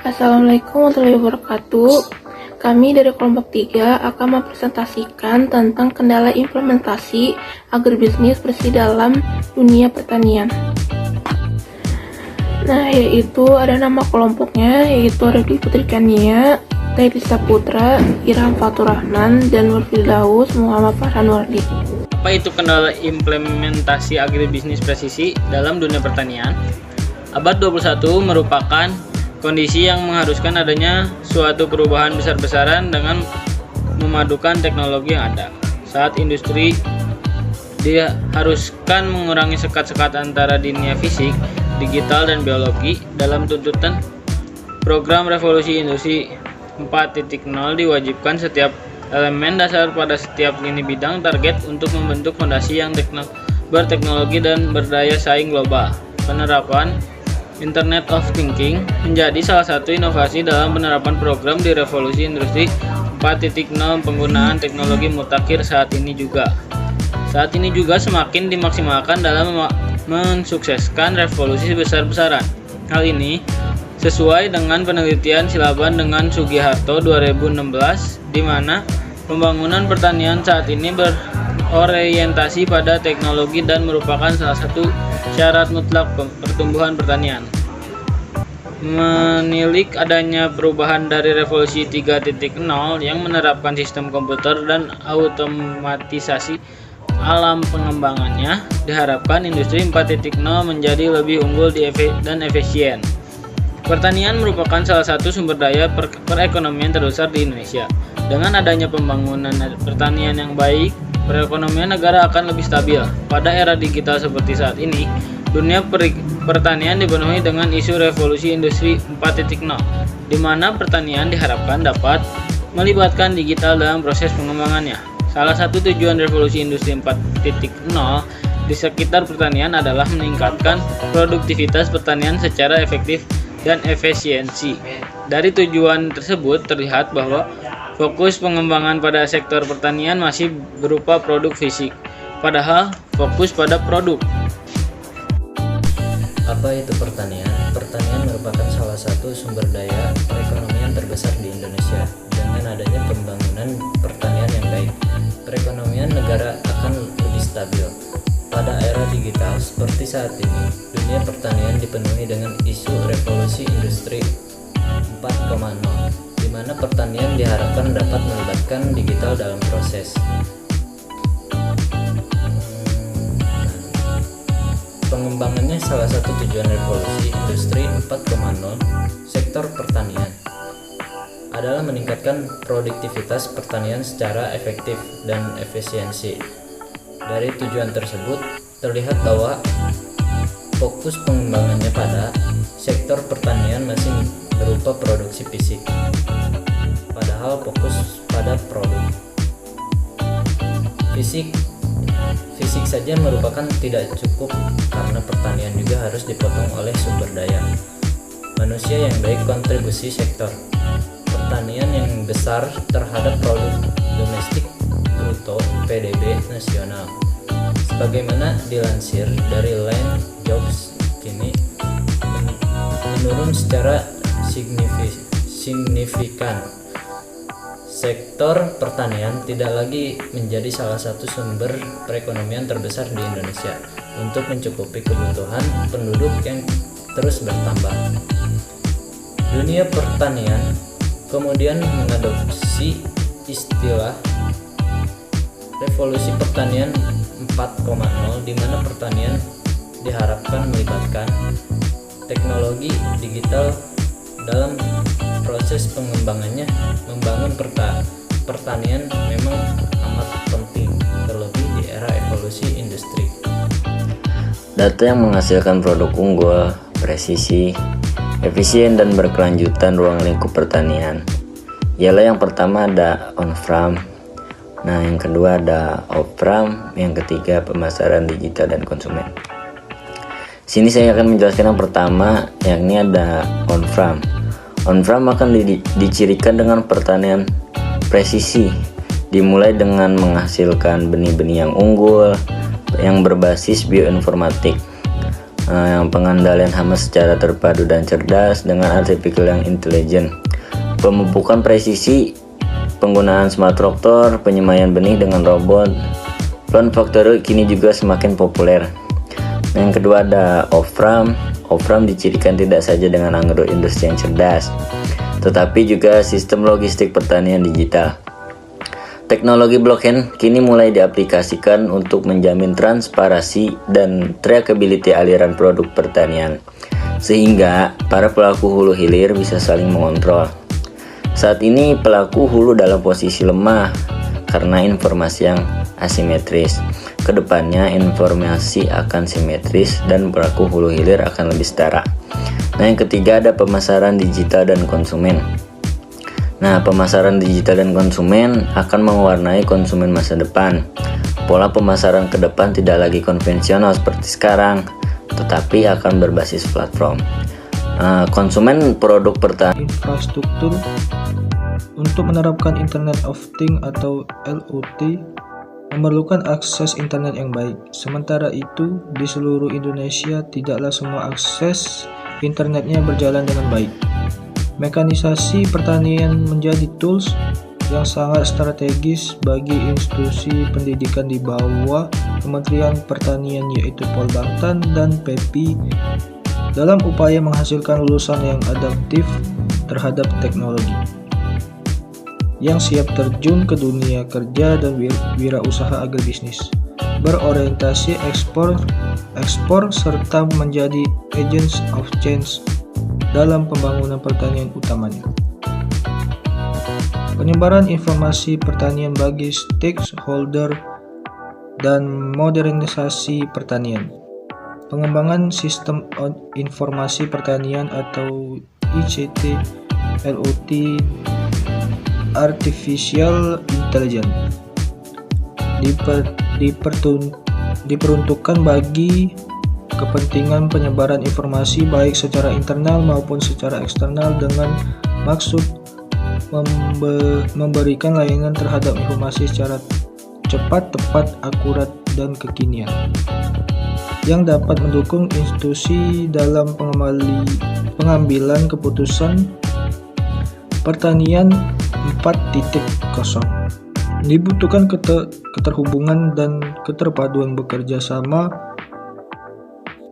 Assalamualaikum warahmatullahi wabarakatuh. Kami dari kelompok 3 akan mempresentasikan tentang kendala implementasi agribisnis bersih dalam dunia pertanian. Nah, yaitu ada nama kelompoknya, yaitu Reddy Putri Kania, Teddy Saputra, Irham Fatur Rahman, dan Firdaus Muhammad Farhan Wardi. Apa itu kendala implementasi agribisnis presisi dalam dunia pertanian? Abad 21 merupakan kondisi yang mengharuskan adanya suatu perubahan besar-besaran dengan memadukan teknologi yang ada. Saat industri diharuskan mengurangi sekat-sekat antara dunia fisik, digital, dan biologi dalam tuntutan program revolusi industri 4.0 diwajibkan setiap elemen dasar pada setiap lini bidang target untuk membentuk fondasi yang berteknologi dan berdaya saing global. Penerapan Internet of Thinking menjadi salah satu inovasi dalam penerapan program di revolusi industri 4.0. Penggunaan teknologi mutakhir saat ini juga semakin dimaksimalkan dalam mensukseskan revolusi besar-besaran. Hal ini sesuai dengan penelitian Silaban dengan Sugiharto 2016, di mana pembangunan pertanian saat ini berorientasi pada teknologi dan merupakan salah satu syarat mutlak pertumbuhan pertanian. Menilik adanya perubahan dari revolusi 3.0 yang menerapkan sistem komputer dan automatisasi alam pengembangannya, diharapkan industri 4.0 menjadi lebih unggul dan efisien. Pertanian merupakan salah satu sumber daya perekonomian terbesar di Indonesia. Dengan adanya pembangunan pertanian yang baik, perekonomian negara akan lebih stabil. Pada era digital seperti saat ini, dunia pertanian dipenuhi dengan isu revolusi industri 4.0, di mana pertanian diharapkan dapat melibatkan digital dalam proses pengembangannya. Salah satu tujuan revolusi industri 4.0 di sekitar pertanian adalah meningkatkan produktivitas pertanian secara efektif dan efisiensi. Dari tujuan tersebut terlihat bahwa fokus pengembangan pada sektor pertanian masih berupa produk fisik, padahal fokus pada produk. Apa itu pertanian? Pertanian merupakan salah satu sumber daya perekonomian terbesar di Indonesia. Dengan adanya pembangunan pertanian yang baik, perekonomian negara akan lebih stabil. Pada era digital seperti saat ini, dunia pertanian dipenuhi dengan isu revolusi industri 4.0, di mana pertanian diharapkan dapat melibatkan digital dalam proses pengembangannya. Salah satu tujuan revolusi industri 4.0 sektor pertanian adalah meningkatkan produktivitas pertanian secara efektif dan efisiensi. Dari tujuan tersebut terlihat bahwa fokus pengembangannya pada sektor pertanian masih berupa produksi fisik, padahal fokus pada produk. Fisik saja merupakan tidak cukup karena pertanian juga harus dipotong oleh sumber daya manusia yang baik. Kontribusi sektor pertanian yang besar terhadap produk domestik bruto PDB nasional, sebagaimana dilansir dari Line Jobs, kini menurun secara signifikan. Sektor pertanian tidak lagi menjadi salah satu sumber perekonomian terbesar di Indonesia untuk mencukupi kebutuhan penduduk yang terus bertambah. Dunia pertanian kemudian mengadopsi istilah revolusi pertanian 4.0, di mana pertanian diharapkan melibatkan teknologi digital dalam proses pengembangannya. Membangun pertanian memang amat penting, terlebih di era evolusi industri. Data yang menghasilkan produk unggul, presisi, efisien, dan berkelanjutan ruang lingkup pertanian ialah yang pertama ada on-farm, yang kedua ada off-farm, yang ketiga pemasaran digital dan konsumen. Sini saya akan menjelaskan yang pertama, yakni ada on-farm. On-farm akan dicirikan dengan pertanian presisi, dimulai dengan menghasilkan benih-benih yang unggul yang berbasis bioinformatik. yang pengendalian hama secara terpadu dan cerdas dengan artificial yang intelijen, pemupukan presisi, penggunaan smart tractor, penyemaian benih dengan robot. Plant factory kini juga semakin populer. Yang kedua ada off-farm. Off-farm dicirikan tidak saja dengan agroindustri yang cerdas, tetapi juga sistem logistik pertanian digital. Teknologi blockchain kini mulai diaplikasikan untuk menjamin transparansi dan trackability aliran produk pertanian, sehingga para pelaku hulu hilir bisa saling mengontrol. Saat ini pelaku hulu dalam posisi lemah karena informasi yang asimetris. Kedepannya informasi akan simetris dan pelaku hulu hilir akan lebih setara. Nah, yang ketiga ada pemasaran digital dan konsumen. Nah, pemasaran digital dan konsumen akan mewarnai konsumen masa depan. Pola pemasaran ke depan tidak lagi konvensional seperti sekarang, tetapi akan berbasis platform. Konsumen produk pertanian infrastruktur untuk menerapkan Internet of Things atau IoT memerlukan akses internet yang baik. Sementara itu, di seluruh Indonesia tidaklah semua akses internetnya berjalan dengan baik. Mekanisasi pertanian menjadi tools yang sangat strategis bagi institusi pendidikan di bawah Kementerian Pertanian yaitu Polbangtan dan PEPI dalam upaya menghasilkan lulusan yang adaptif terhadap teknologi, yang siap terjun ke dunia kerja dan wirausaha agribisnis, berorientasi ekspor serta menjadi agents of change dalam pembangunan pertanian utamanya. Penyebaran informasi pertanian bagi stakeholder dan modernisasi pertanian. Pengembangan sistem informasi pertanian atau ICT, LOT, Artificial Intelligence diperuntukkan bagi kepentingan penyebaran informasi baik secara internal maupun secara eksternal dengan maksud memberikan layanan terhadap informasi secara cepat, tepat, akurat, dan kekinian yang dapat mendukung institusi dalam pengambilan keputusan pertanian 4.0. Dibutuhkan keterhubungan dan keterpaduan bekerja sama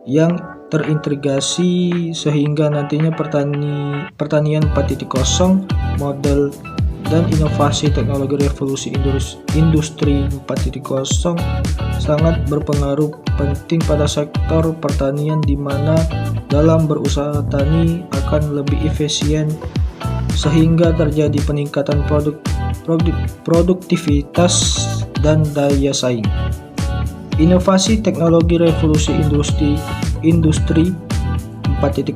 yang terintegrasi sehingga nantinya pertanian 4.0 model dan inovasi teknologi revolusi industri 4.0 sangat berpengaruh penting pada sektor pertanian di mana dalam berusaha tani akan lebih efisien sehingga terjadi peningkatan produktivitas dan daya saing. Inovasi teknologi revolusi industri 4.0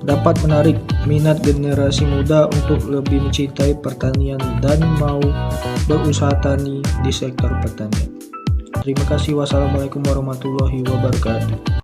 dapat menarik minat generasi muda untuk lebih mencintai pertanian dan mau berusaha tani di sektor pertanian. Terima kasih. Wassalamualaikum warahmatullahi wabarakatuh.